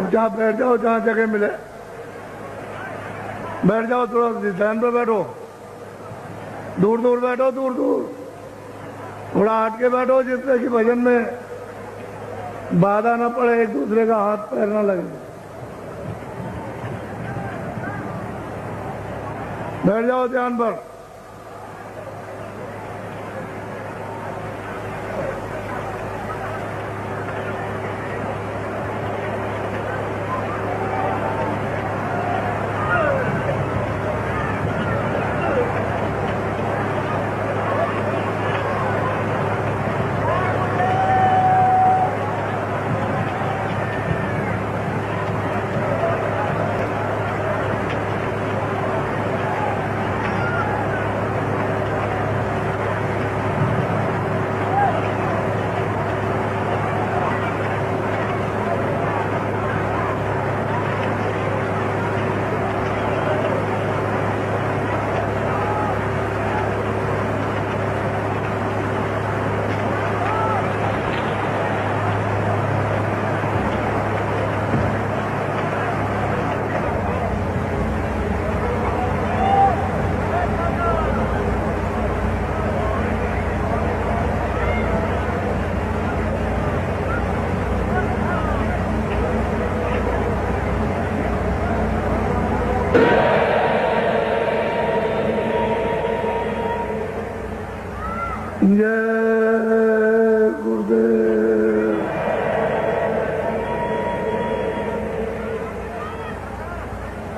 चुपचाप बैठ जाओ जहां जगह मिले, बैठ जाओ, थोड़ा ध्यान पे बैठो, दूर दूर बैठो, दूर दूर, थोड़ा हट के बैठो जिससे कि भजन में बाधा ना पड़े, एक दूसरे का हाथ पैर ना लगे। बैठ जाओ ध्यान पर। जय गुरुदेव।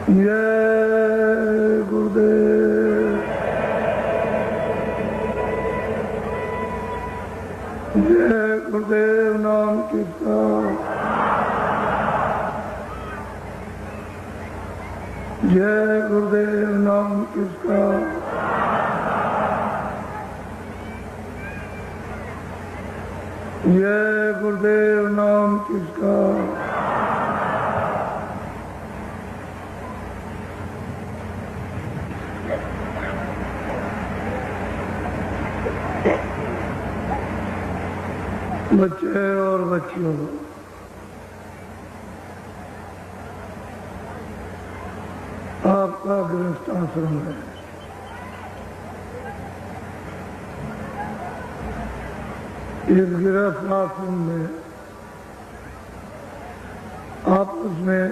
जय गुरुदेव। जय गुरुदेव नाम कीर्तन। जय गुरुदेव नाम कीर्तन। जय गुरुदेव नाम किसका। बच्चे और बच्चियों, आपका गृहस्थ आश्रम है। इस गृहस्थ आश्रम में आपस में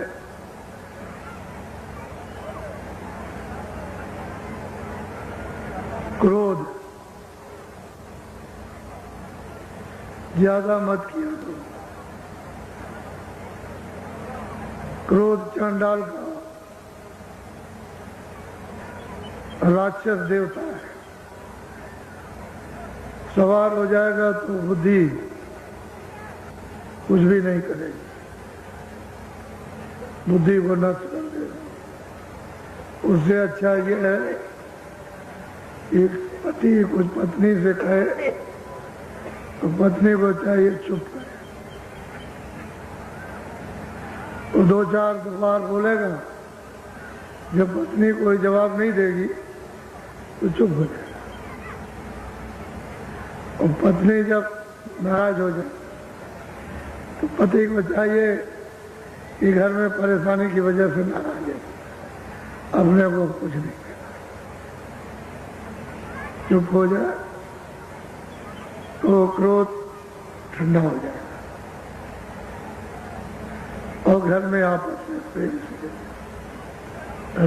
क्रोध ज्यादा मत किया करो। क्रोध चांडाल का राक्षस देवता है। सवार हो जाएगा तो बुद्धि कुछ भी नहीं करेगी, बुद्धि को नष्ट कर देगा। उससे अच्छा ये है कि पति कुछ पत्नी से कहे तो पत्नी को चाहिए चुप करे। वो दो चार बार बोलेगा, जब पत्नी कोई जवाब नहीं देगी तो चुप हो जाए। और पत्नी जब नाराज हो जाए तो पति को चाहिए कि घर में परेशानी की वजह से नाराज है, अपने को कुछ नहीं कहना, चुप हो जाए तो क्रोध ठंडा हो जाएगा और घर में आपस में प्रेम से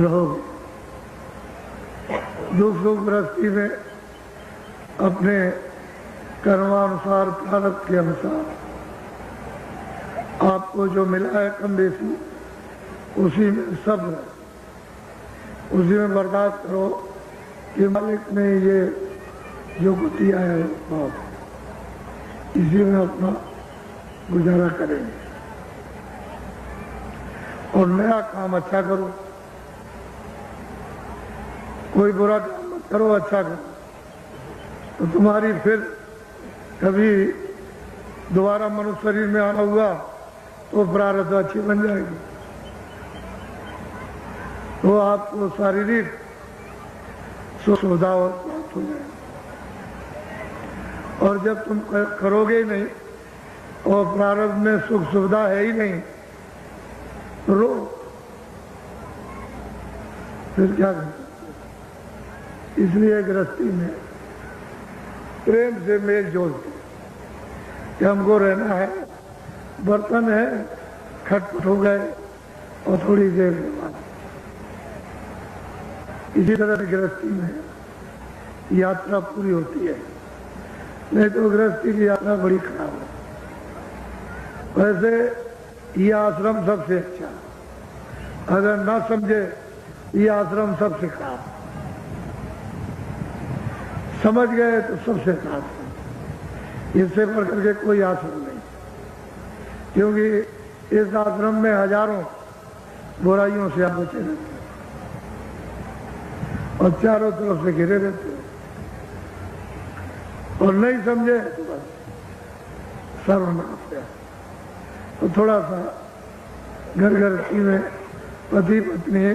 रहोगे। दुख सुख गृहस्थी में अपने कर्मानुसार, प्रारब्ध के अनुसार आपको जो मिला है कम बेसी, उसी में सब्र, उसी में बर्दाश्त करो कि मालिक ने ये जो कुछ दिया है बहुत, इसी में अपना गुजारा करेंगे। और नया काम अच्छा करो, कोई बुरा काम मत करो, अच्छा करो, तो तुम्हारी फिर कभी दोबारा मनुष्य शरीर में आना हुआ तो प्रारब्ध अच्छी बन जाएगी, तो आपको शारीरिक सुख सुविधा प्राप्त हो जाएगी। और जब तुम करोगे ही नहीं और प्रारब्ध में सुख सुविधा है ही नहीं, रो, फिर क्या कर सकते? इसलिए गृहस्थी में प्रेम से मेल जोल के कि हमको रहना है, बर्तन है, खटपट हो गए और थोड़ी देर के बाद। इसी तरह से गृहस्थी में यात्रा पूरी होती है, नहीं तो गृहस्थी की यात्रा बड़ी खराब है। वैसे ये आश्रम सबसे अच्छा, अगर ना समझे ये आश्रम सबसे खराब, समझ गए तो सबसे खराब, इससे बढ़ करके कोई आश्रम नहीं, क्योंकि इस आश्रम में हजारों बुराइयों से आप बचे रहते हैं और चारों तरफ से घिरे रहते हैं, और नहीं समझे तो बस सर्वनाश है। तो थोड़ा सा घर गृहस्थी में पति पत्नी,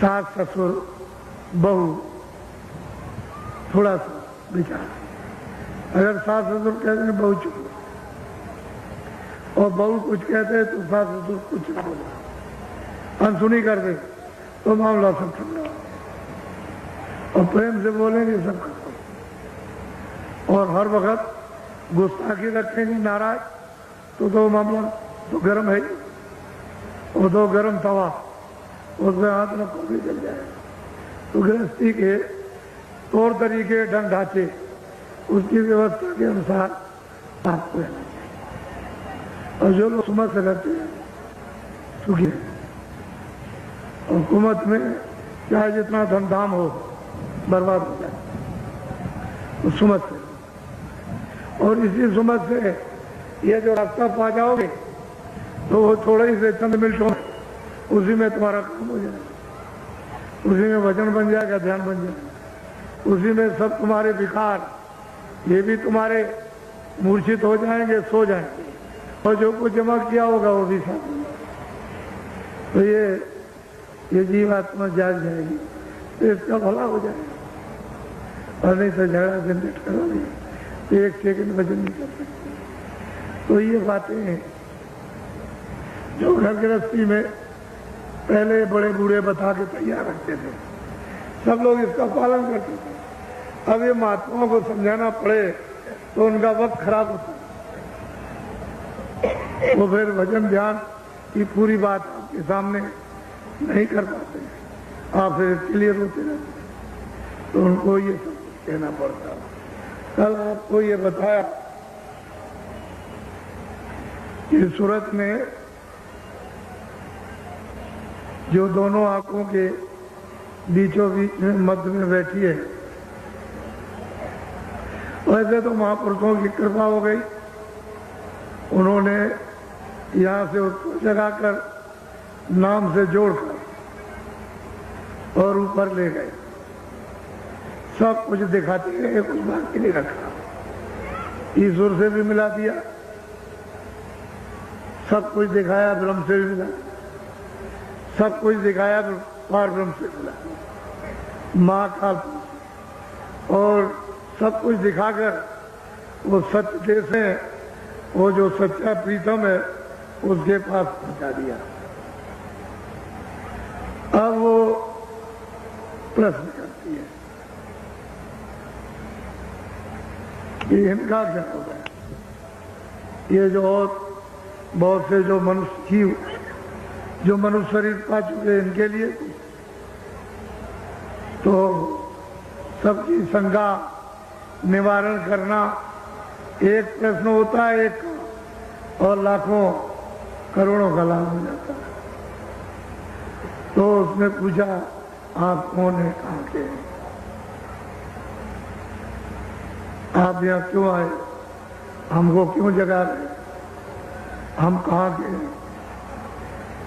सास ससुर बहू, थोड़ा सा विचार। अगर सास ससुर कहते हैं बहू चुप, और बहू कुछ कहते हैं तो सास ससुर कुछ ना बोले, अनसुनी कर दे तो मामला सब ठंडा, और प्रेम से बोलेंगे सब खत्म। और हर वक्त गुस्ताखी रखेंगे नाराज तो मामला तो गर्म है, और दो गर्म तवा उसमें हाथ रखो भी जल जाएगा। तो गृहस्थी के तौर तरीके, ढंग ढांचे, उसकी व्यवस्था के अनुसार आपको रहना चाहिए। और जो लोग सुमत से रहते हैं सुखी है, और हुकूमत में चाहे जितना धन धाम हो बर्बाद हो जाए, तो सुमत से, और इसी सुमत से ये जो रास्ता पा जाओगे तो वो थोड़े ही से चंद मिनटों में उसी में तुम्हारा काम हो जाएगा, उसी में वचन बन जाएगा, ध्यान बन जाएगा, उसी में सब तुम्हारे विकार ये भी तुम्हारे मूर्छित हो जाएंगे, सो जाएंगे, और जो कुछ जमा किया होगा वो भी साथ होगा। तो ये जीवात्मा जाग जाएगी तो इसका भला हो जाएगा, और नहीं तो झगड़ा झंझट करोगे तो एक सेकंड वजन नहीं कर सकते। तो ये बातें हैं जो घर गृहस्थी में पहले बड़े बूढ़े बता के तैयार रखते थे, सब लोग इसका पालन करते थे। अब ये महात्माओं को समझाना पड़े तो उनका वक्त खराब होता है, वो फिर भजन ध्यान की पूरी बात आपके सामने नहीं कर पाते, आप फिर इसके लिए रोते रहते, तो उनको ये सब कहना पड़ता है। कल आपको ये बताया कि सूरत में जो दोनों आंखों के बीचों बीच में मध्य में बैठी है, वैसे तो महापुरुषों की कृपा हो गई, उन्होंने यहाँ से उसको जगाकर नाम से जोड़कर और ऊपर ले गए, सब कुछ दिखाते गए, कुछ बाकी नहीं रखा, ईश्वर से भी मिला दिया, सब कुछ दिखाया, ब्रह्म से भी मिला, सब कुछ दिखाया, पार ब्रह्म से मिला, माँ काल, और सब कुछ दिखाकर वो सत्य देश है, वो जो सच्चा प्रीतम है उसके पास पहुंचा दिया। अब वो प्रश्न करती है कि इनका क्या होगा, ये जो और बहुत से जो मनुष्य जीव जो मनुष्य शरीर पा चुके इनके लिए तो सबकी शंका निवारण करना एक प्रश्न होता है, एक और लाखों करोड़ों का लाभ हो जाता है। तो उसने पूछा आप कौन है, कहाँ के हैं, आप यहाँ क्यों आए, हमको क्यों जगा रहे, हम कहाँ के हैं,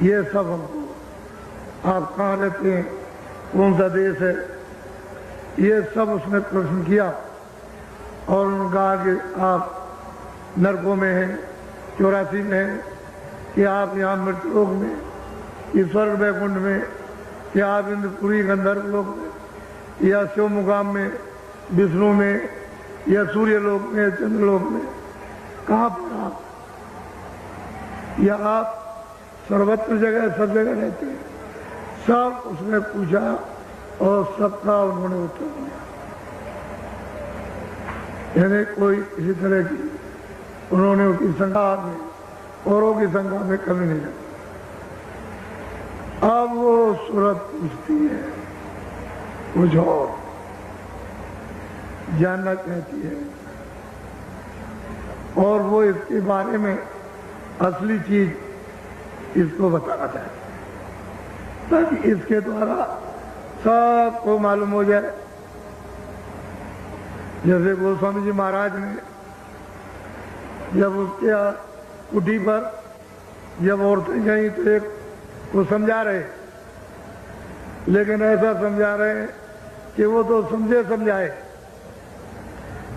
ये सब हमको, आप कहाँ रहते हैं, कौन सा देश है, ये सब उसने प्रश्न किया। और उन्होंने कहा कि आप नरकों में हैं, 84 में हैं, कि आप यहाँ मृत्युलोक में, कि स्वर्ग वैकुंठ में, या आप इंद्रपुरी गंधर्व लोक में, या शिव मुकाम में, विष्णु में, या सूर्य लोक में, चंद्रलोक में, कहाँ पर आप, या आप सर्वत्र जगह सब जगह रहते हैं। सब उसने पूछा और सबका उन्होंने उत्तर दिया। यानी कोई किसी तरह की उन्होंने उनकी संख्या में औरों की संख्या में कमी नहीं रखी। अब वो सूरत पूछती है कुछ और, जानना चाहती है, और वो इसके बारे में असली चीज इसको बताना चाहती है ताकि इसके द्वारा सबको मालूम हो जाए। जैसे गोस्वामी जी महाराज ने जब उसके कुटी पर जब औरतें गई तो एक को समझा रहे, लेकिन ऐसा समझा रहे हैं कि वो तो समझे समझाए,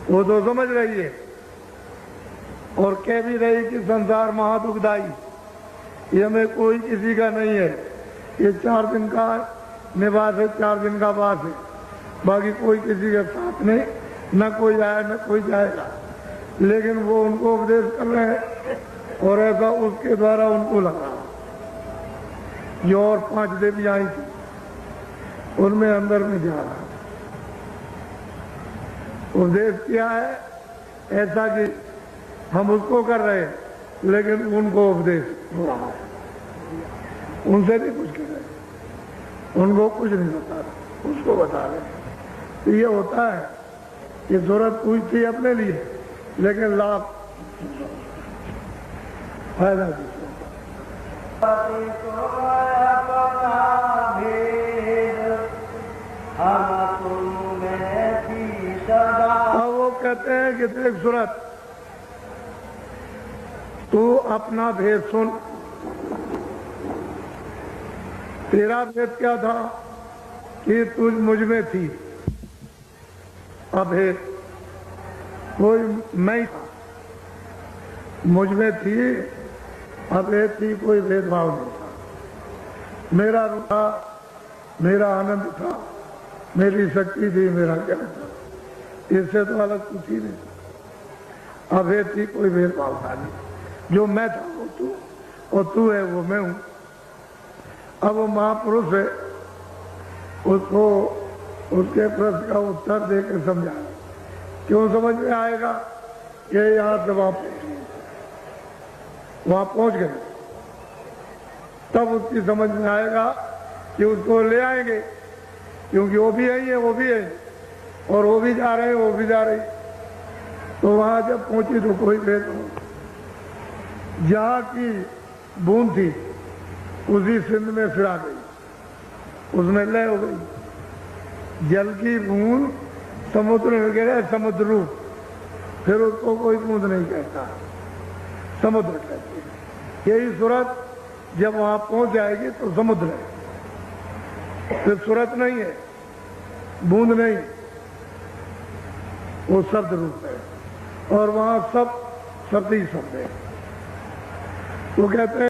वो तो समझ रही है और कह भी रही कि संसार महादुखदाई, ये में कोई किसी का नहीं है, ये 4 दिन का निवास है, 4 दिन का वास है, बाकी कोई किसी के साथ नहीं, न कोई आया न कोई जाएगा। लेकिन वो उनको उपदेश कर रहे हैं और ऐसा उसके द्वारा उनको लगा। जो और 5 देवी आई थी उनमें अंदर में जा रहा, उपदेश किया है ऐसा कि हम उसको कर रहे हैं, लेकिन उनको उपदेश हो रहा है, उनसे नहीं कुछ कर रहे, उनको कुछ नहीं बता रहे, उसको बता रहे। तो ये होता है कि जरूरत पूछती अपने लिए, लेकिन लाभ फायदा दूसरों का। अब वो कहते हैं कि देख सूरत, तू अपना भेद सुन। तेरा भेद क्या था कि तुझ मुझ में थी, अभेद कोई मैं था, मुझ में थी, अभेद थी, कोई भेदभाव नहीं था। मेरा रूप था, मेरा आनंद था, मेरी शक्ति थी, मेरा ज्ञान था, इससे तो अलग कुछ ही नहीं। अभेद थी, कोई भेदभाव था नहीं। जो मैं था वो तू, और तू है वो मैं हूं। अब वो महापुरुष है, उसको उसके प्रश्न का उत्तर देकर समझा। क्यों समझ में आएगा कि यहां से वहां पहुंच गए, तब उसकी समझ में आएगा कि उसको ले आएंगे, क्योंकि वो भी आई है, वो भी है, और वो भी जा रहे हैं, वो भी जा रही। तो वहां जब पहुंची तो कोई भेद नहीं। जहां की बूंद थी उसी सिंध में फिरा गई, उसमें लय हो गई। जल की बूंद समुद्र में गिरे, समुद्र रूप, फिर उसको कोई बूंद नहीं कहता, समुद्र कहते हैं। यही सूरत जब वहां पहुंच जाएगी तो समुद्र है, फिर सूरत नहीं है, बूंद नहीं, वो शब्द रूप है, और वहां सब शब्द ही शब्द है। वो कहते हैं